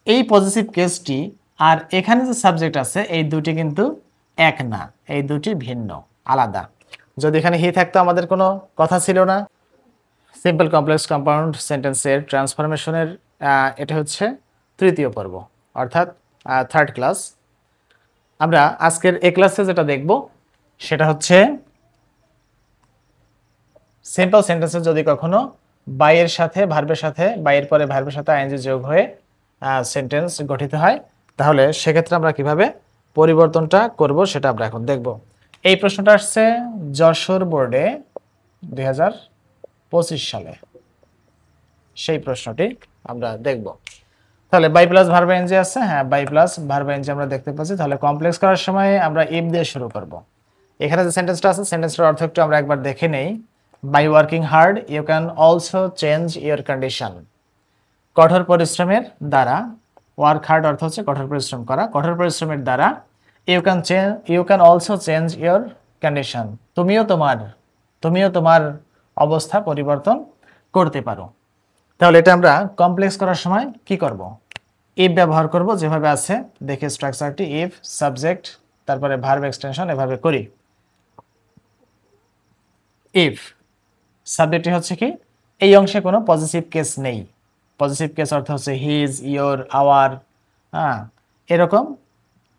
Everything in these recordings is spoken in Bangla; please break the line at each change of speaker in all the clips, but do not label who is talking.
এই পজিটিভ কেসটি আর এখানে যে সাবজেক্ট আছে এই দুটি কিন্তু এক না, এই দুটি ভিন্ন, আলাদা। যদি এখানে হি থাকতো আমাদের কোনো কথা ছিল না। সিম্পল কমপ্লেক্স কম্পাউন্ড সেন্টেন্সের ট্রান্সফরমেশনের এটা হচ্ছে তৃতীয় পর্ব, অর্থাৎ থার্ড ক্লাস। আমরা আজকের এই ক্লাসে যেটা দেখব সেটা হচ্ছে সিম্পল সেন্টেন্সে যদি কখনো বাইয়ের সাথে ভার্বের সাথে, বাইয়ের পরে ভার্বের সাথে আইএনজি যোগ হয়ে সেন্টেন্স গঠিত হয়, তাহলে সেক্ষেত্রে আমরা কিভাবে পরিবর্তনটা করব সেটা আমরা এখন দেখব। এই প্রশ্নটা আসছে যশোর বোর্ডে 2025 সালে, সেই প্রশ্নটি আমরা দেখব। তাহলে বাই প্লাস ভার্ব এনজি আছে, হ্যাঁ বাই প্লাস ভার্ব এনজি আমরা দেখতে পাচ্ছি। তাহলে কমপ্লেক্স করার সময় আমরা ইফ দিয়ে শুরু করব। এখানে যে সেন্টেন্সটা আছে সেন্টেন্সটার অর্থ একটু আমরা একবার দেখে নেই। By working hard you can also change your condition. কঠোর পরিশ্রমের দ্বারা, ওয়ার্ক হার্ড অর্থ হচ্ছে কঠোর পরিশ্রম করা, কঠোর পরিশ্রমের দ্বারা you can also change your condition, তুমিও তোমার অবস্থা পরিবর্তন করতে পারো। তাহলে এটা আমরা কমপ্লেক্স করার সময় কি করব? ইফ ব্যবহার করব, যেভাবে আছে দেখে স্ট্রাকচারটি, ইফ সাবজেক্ট তারপরে ভার্ব এক্সটেনশন এভাবে করি। ইফ সাবজেক্টটি হচ্ছে কি, এই অংশে কোনো পজিটিভ কেস নেই। পজিটিভ কেস অর্থ হচ্ছে হিজ, ইয়োর, আওয়ার, হ্যাঁ এরকম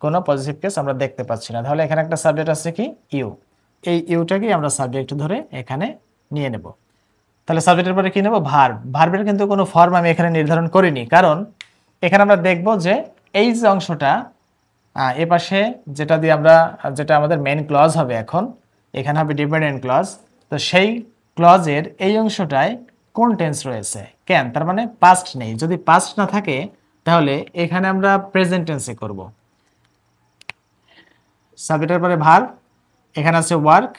কোনো পজিটিভ কেস আমরা দেখতে পাচ্ছি না। তাহলে এখানে একটা সাবজেক্ট আছে কি, ইউ। এই ইউটাকেই আমরা সাবজেক্ট ধরে এখানে নিয়ে নেব। তাহলে সাবজেক্টের পরে কি নেব, ভার্ব। ভার্বের কিন্তু কোনো ফর্ম আমি এখানে নির্ধারণ করিনি, কারণ এখানে আমরা দেখব যে এই যে অংশটা এ পাশে যেটা আমাদের মেইন ক্লজ হবে, এখন এখানে হবে ডিপেন্ডেন্ট ক্লজ। তো সেই ক্লজের এই অংশটায় কোন টেন্স রয়েছে, ক্যান, তার মানে পাস্ট নেই। যদি পাস্ট না থাকে তাহলে এখানে আমরা প্রেজেন্ট টেন্সে করব। সাবজেক্টের পরে ভার্ব, এখানে আছে ওয়ার্ক,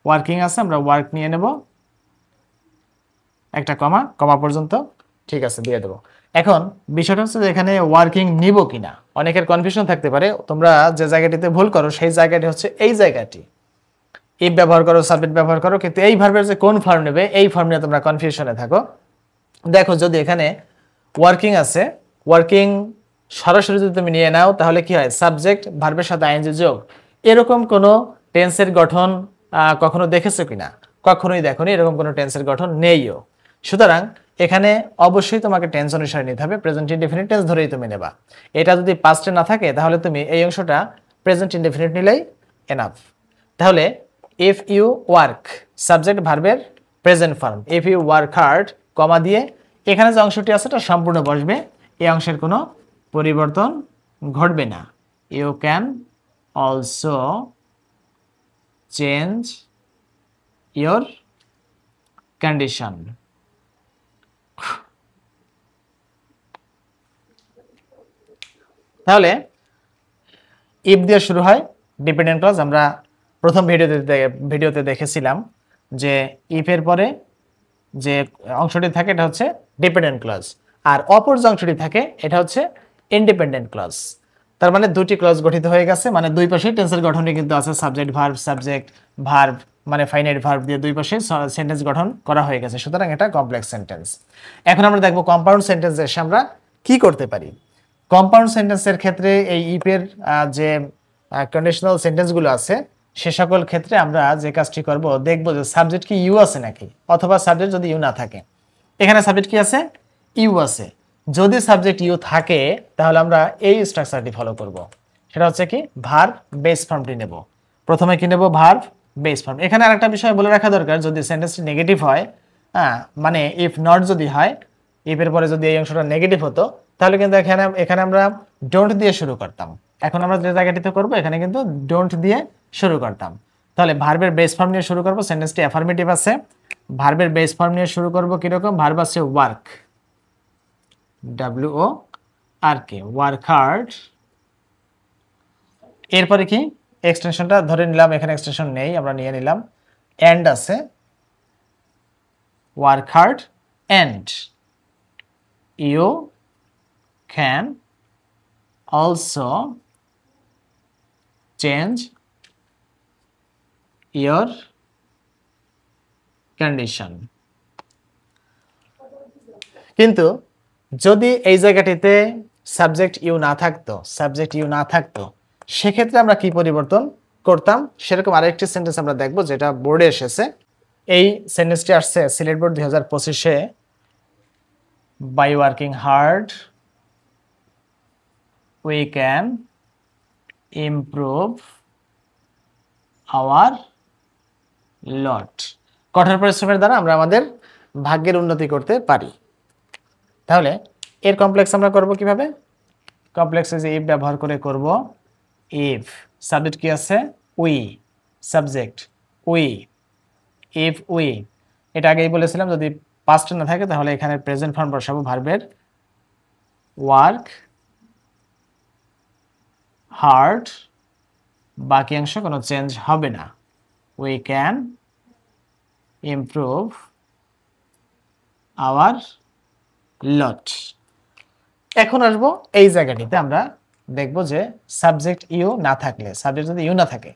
ওয়ার্কিং আছে, আমরা ওয়ার্ক নিয়ে নেব, একটা কমা পর্যন্ত, ঠিক আছে দিয়ে দেবো। এখন বিষয়টা হচ্ছে যে এখানে ওয়ার্কিং নিব কিনা, অনেকের কনফিউশন থাকতে পারে। তোমরা যে জায়গাটিতে ভুল করো সেই জায়গাটি হচ্ছে এই জায়গাটি। ইফ ব্যবহার করো, সাবজেক্ট ব্যবহার করো, কিন্তু এই ভার্বের যে কোন ফর্ম নেবে এই ফর্ম নিয়ে তোমরা কনফিউশনে থাকো। দেখো যদি এখানে ওয়ার্কিং আছে, ওয়ার্কিং সরাসরি যদি তুমি নিয়ে নাও তাহলে কি হয়, সাবজেক্ট ভার্বের সাথে আইএনজি যোগ, এরকম কোনো টেন্সের গঠন কখনো দেখেছো কিনা? কখনোই দেখোনি, এরকম কোনো টেন্সের গঠন নেইও। সুতরাং এখানে অবশ্যই তোমাকে টেন্স অনুসারে নিতে হবে, প্রেজেন্ট ইনডেফিনিট টেন্স ধরেই তুমি নেবা। এটা যদি পাস্টে না থাকে তাহলে তুমি এই অংশটা প্রেজেন্ট ইনডেফিনিট নিলেই এনাফ। তাহলে ইফ ইউ ওয়ার্ক, সাবজেক্ট ভার্বের present form, if you work hard, comma দিয়ে এখানে যে অংশটি আছে এটা সম্পূর্ণ বসবে, এই অংশের কোনো পরিবর্তন ঘটবে না। You can also change your condition. তাহলে ইফ দিয়ে শুরু হয় ডিপেন্ডেন্ট ক্লজ। আমরা প্রথম ভিডিওতে দেখেছিলাম যে ইফের পরে যে অংশটি থাকে এটা হচ্ছে ডিপেন্ডেন্ট ক্লজ, আর অপর যে অংশটি থাকে এটা হচ্ছে ইন্ডিপেন্ডেন্ট ক্লজ। তার মানে দুটি ক্লজ গঠিত হয়ে গেছে, মানে দুই পাশেই টেন্সের গঠনই কিন্তু আছে, সাবজেক্ট ভার্ব, সাবজেক্ট ভার্ব, মানে ফাইনাইট ভার্ব দিয়ে দুই পাশে সেন্টেন্স গঠন করা হয়ে গেছে। সুতরাং এটা কমপ্লেক্স সেন্টেন্স। এখন আমরা দেখব কম্পাউন্ড সেন্টেন্সে এসে আমরা কি করতে পারি। কম্পাউন্ড সেন্টেন্সের ক্ষেত্রে এই ইফের যে কন্ডিশনাল সেন্টেন্সগুলো আছে সে সকল ক্ষেত্রে আমরা যে কাজটি করব, দেখব যে সাবজেক্ট কি ইউ আছে নাকি, অথবা সাবজেক্ট যদি ইউ না থাকে। এখানে সাবজেক্ট কি আছে, ইউ আছে। যদি সাবজেক্ট ইউ থাকে তাহলে আমরা এই স্ট্রাকচারটি ফলো করব। সেটা হচ্ছে কি, ভার্ব বেস ফর্মটি নেব। প্রথমে কি নেব, ভার্ব বেস ফর্ম। এখানে আরেকটা বিষয় বলে রাখা দরকার, যদি সেন্টেন্সটি নেগেটিভ হয়, মানে ইফ নট যদি হয়, ইফের পরে যদি এই অংশটা নেগেটিভ হতো তাহলে কিন্তু এখানে আমরা ডোন্ট দিয়ে শুরু করতাম। এখন আমরা যে জায়গাটিতে করব এখানে কিন্তু ডোন্ট দিয়ে শুরু করতাম। তাহলে ভার্বের বেস ফর্ম নিয়ে শুরু করব, সেন্টেন্সটি অ্যাফার্মেটিভ আছে, ভার্বের বেস ফর্ম নিয়ে শুরু করব। কিরকম, ভার্ব আছে ওয়ার্ক, WORK, ওয়ার্ক হার্ড। এরপরে কি, এক্সটেনশনটা ধরে নিলাম, এখানে এক্সটেনশন নেই, আমরা নিয়ে নিলাম। এন্ড আছে, work hard and you can also change your condition. কিন্তু যদি এই জায়গাটিতে সাবজেক্ট ইউ না থাকতো সেক্ষেত্রে আমরা কি পরিবর্তন করতাম সেরকম আরেকটি সেন্টেন্স আমরা দেখব যেটা বোর্ডে এসেছে। এই সেন্টেন্সটি আসছে সিলেট বোর্ড 2025-এ। By working hard we can improve our lot. কঠোর পরিশ্রমের দ্বারা আমরা আমাদের ভাগ্যের উন্নতি করতে পারি। তাহলে এর কমপ্লেক্স আমরা করব কিভাবে? কমপ্লেক্সে যে ইফ ব্যবহার করে করব। ইফ সাবজেক্ট কি আছে? We, subject we, if we. এটা আগেই বলেছিলাম যদি পাস্ট না থাকে তাহলে এখানে প্রেজেন্ট ফর্ম বসাবো ভার্বের। ওয়ার্ক হার্ড, বাকি অংশ কোনো চেঞ্জ হবে না। উই ক্যান ইমপ্রুভ আওয়ার লট। এখন আসবো এই জায়গাটিতে, আমরা দেখব যে সাবজেক্ট ইউ না থাকলে, সাবজেক্ট যদি ইউ না থাকে,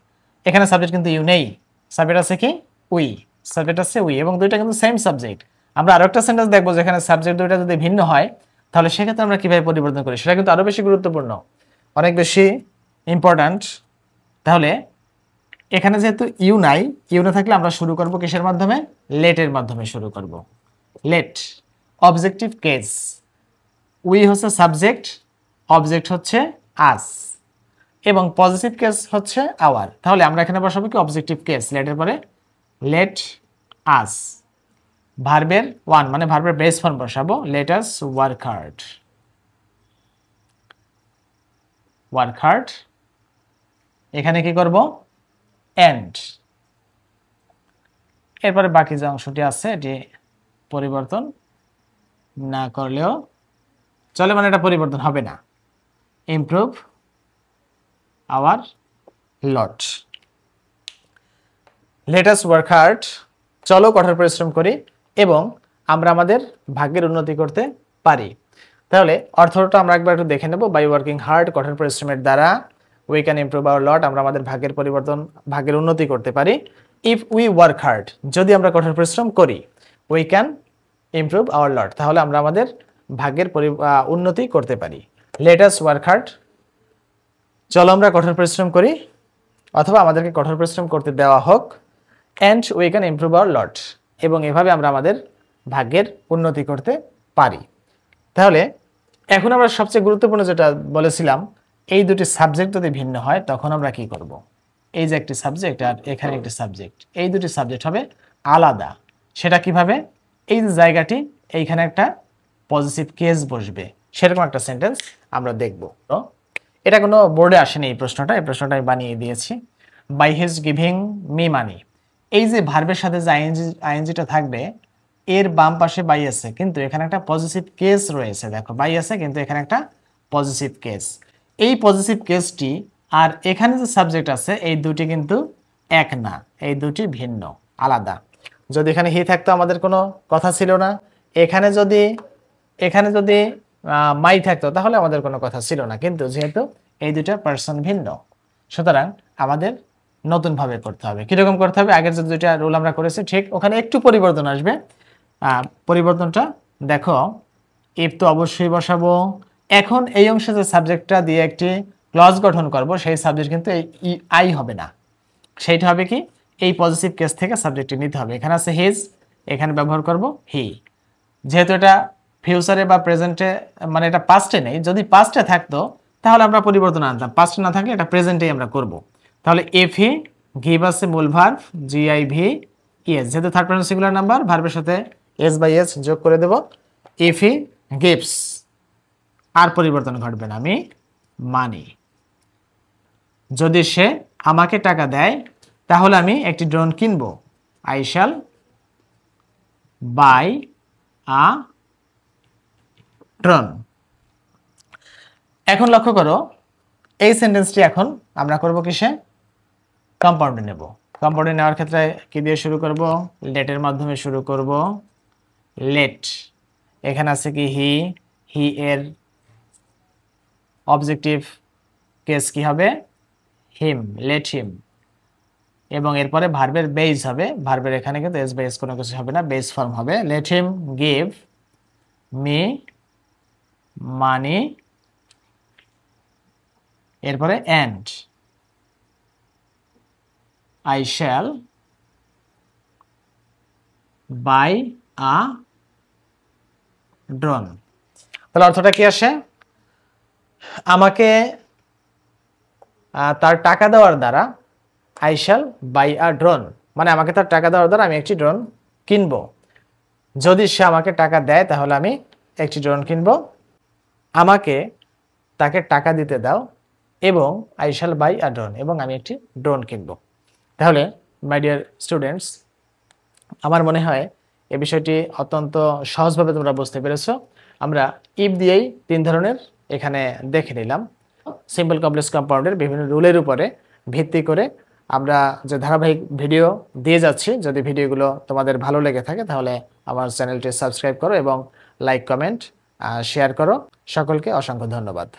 এখানে সাবজেক্ট কিন্তু ইউ নেই, সাবজেক্ট আছে কি? উই, সাবজেক্ট আছে উই, এবং দুইটা কিন্তু সেম সাবজেক্ট। আমরা আরো একটা সেন্টেন্স দেখবো যেখানে সাবজেক্ট দুইটা যদি ভিন্ন হয় তাহলে সেক্ষেত্রে আমরা কিভাবে পরিবর্তন করি সেটা কিন্তু আরো বেশি গুরুত্বপূর্ণ, অনেক বেশি ইম্পর্ট্যান্ট। তাহলে এখানে যেহেতু ইউ নাই, ইউ না থাকলে আমরা শুরু করব কিসের মাধ্যমে? লেটের মাধ্যমে শুরু করব। লেট অবজেক্টিভ কেস, উই হচ্ছে সাবজেক্ট, অবজেক্ট হচ্ছে আস, এবং পজিটিভ কেস হচ্ছে আওয়ার। তাহলে আমরা এখানে বসাবো কি? অবজেক্টিভ কেস, লেটের পরে লেট আস। ভার্বের ওয়ান মানে ভার্বের বেস ফর্ম বসাবো, let us work hard. Work hard, এখানে কি করব? এন্ড। এরপরে বাকি যে অংশটি আছে এটি পরিবর্তন না করলেও চলে, মানে এটা পরিবর্তন হবে না। Improve our lot. Let us work hard, চলো কঠোর পরিশ্রম করি এবং আমরা আমাদের ভাগ্যের উন্নতি করতে পারি। তাহলে অর্থটা আমরা একবার একটু দেখে নেব। বাই ওয়ার্কিং হার্ড, কঠোর পরিশ্রমের দ্বারা, উই ক্যান ইমপ্রুভ আওয়ার লট, আমরা আমাদের ভাগ্যের পরিবর্তন, ভাগ্যের উন্নতি করতে পারি। ইফ উই ওয়ার্ক হার্ড, যদি আমরা কঠোর পরিশ্রম করি, উই ক্যান ইমপ্রুভ আওয়ার লট, তাহলে আমরা আমাদের ভাগ্যের উন্নতি করতে পারি। লেট আস ওয়ার্ক হার্ড, চলো আমরা কঠোর পরিশ্রম করি অথবা আমাদেরকে কঠোর পরিশ্রম করতে দেওয়া হোক। And we can improve our lot, এবং এভাবে আমরা আমাদের ভাগ্যের উন্নতি করতে পারি। তাহলে এখন আমরা সবচেয়ে গুরুত্বপূর্ণ যেটা বলেছিলাম, এই দুটি সাবজেক্ট যদি ভিন্ন হয় তখন আমরা কি করব? এই যে একটি সাবজেক্ট আর এখানে একটি সাবজেক্ট, এই দুটি সাবজেক্ট হবে আলাদা। সেটা কিভাবে? এই যে জায়গাটি, এইখানে একটা পজিটিভ কেস বসবে, সেরকম একটা সেন্টেন্স আমরা দেখব। তো এটা কোনো বোর্ডে আসেনি এই প্রশ্নটা, এই প্রশ্নটা আমি বানিয়ে দিয়েছি। By his giving me money, এই যে ভার্বের সাথে যে আইএনজিটা থাকবে এর বাম পাশে বাই আছে, কিন্তু এখানে একটা পজিটিভ কেস রয়েছে। দেখো বাই আছে কিন্তু এখানে একটা পজিটিভ কেস। এই পজিটিভ কেসটি আর এখানে যে সাবজেক্ট আছে এই দুটি কিন্তু এক না, এই দুটি ভিন্ন, আলাদা। যদি এখানে হি থাকতো আমাদের কোনো কথা ছিল না, এখানে যদি মাই থাকতো তাহলে আমাদের কোনো কথা ছিল না, কিন্তু যেহেতু এই দুটা পার্সন ভিন্ন সুতরাং আমাদের নতুন ভাবে করতে হবে। কিরকম করতে হবে? আগের যে দুইটা রুল আমরা করেছি ঠিক ওখানে একটু পরিবর্তন আসবে। পরিবর্তনটা দেখো, ইফ তো অবশ্যই বসাবো। এখন এই অংশে যে সাবজেক্টটা দিয়ে একটি ক্লজ গঠন করব সেই সাবজেক্ট কিন্তু এই আই হবে না, সেইটা হবে কি? এই পজিটিভ কেস থেকে সাবজেক্টটি নিতে হবে। এখানে আছে হিজ, এখানে ব্যবহার করব হি। যেহেতু এটা ফিউচারে বা প্রেজেন্টে, মানে এটা পাস্টে নেই, যদি পাস্টে থাকতো তাহলে আমরা পরিবর্তন আনতাম, পাস্টে না থাকলে এটা প্রেজেন্টেই আমরা করব। তাহলে ইফ হি, গিভ আছে মূল ভার্ব জিআইভি ইএস, যেহেতু থার্ড পারসন সিঙ্গুলার নাম্বার ভার্বের সাথে এস বাই এস যোগ করে দেব। ইফ হি গিভস, আর পরিবর্তন ঘটবে না, আমি মানি। যদি সে আমাকে টাকা দেয় তাহলে আমি একটি ড্রোন কিনবো, I shall buy a drone. এখন লক্ষ্য করো এই সেন্টেন্সটি এখন আমরা করব কিসে? কম্পাউন্ডে নেব। কম্পাউন্ডে নেওয়ার ক্ষেত্রে কি দিয়ে শুরু করব? লেটের মাধ্যমে শুরু করব। লেট, এখানে আছে কি হি, হি এর অবজেক্টিভ কেস কি হবে? হিম, লেট হিম, এবং এরপরে ভার্বের বেস হবে। ভার্বের এখানে কিন্তু এস বেস কোনো কিছু হবে না, বেস ফর্ম হবে। Let him give me money এরপরে and I shall buy a drone. তাহলে অর্থটা কি আসে? আমাকে তার টাকা দেওয়ার দ্বারা I shall buy a drone, মানে আমাকে তার টাকা দেওয়ার দ্বারা আমি একটি ড্রোন কিনবো। যদি সে আমাকে টাকা দেয় তাহলে আমি একটি ড্রোন কিনবো। আমাকে তাকে টাকা দিতে দাও এবং I shall buy a drone, এবং আমি একটি ড্রোন কিনবো। তাহলে মাই ডিয়ার স্টুডেন্টস, আমার মনে হয় এই বিষয়টি অত্যন্ত সহজভাবে তোমরা বুঝতে পেরেছো। আমরা ইফ দিয়েই 3 ধরনের এখানে দেখে নিলাম। সিম্পল কমপ্লেক্স কম্পাউন্ডের বিভিন্ন রুলের উপরে ভিত্তি করে আমরা যে ধারাবাহিক ভিডিও দিয়ে যাচ্ছি, যদি ভিডিওগুলো তোমাদের ভালো লেগে থাকে তাহলে আমার চ্যানেলটি সাবস্ক্রাইব করো এবং লাইক কমেন্ট শেয়ার করো। সকলকে অসংখ্য ধন্যবাদ।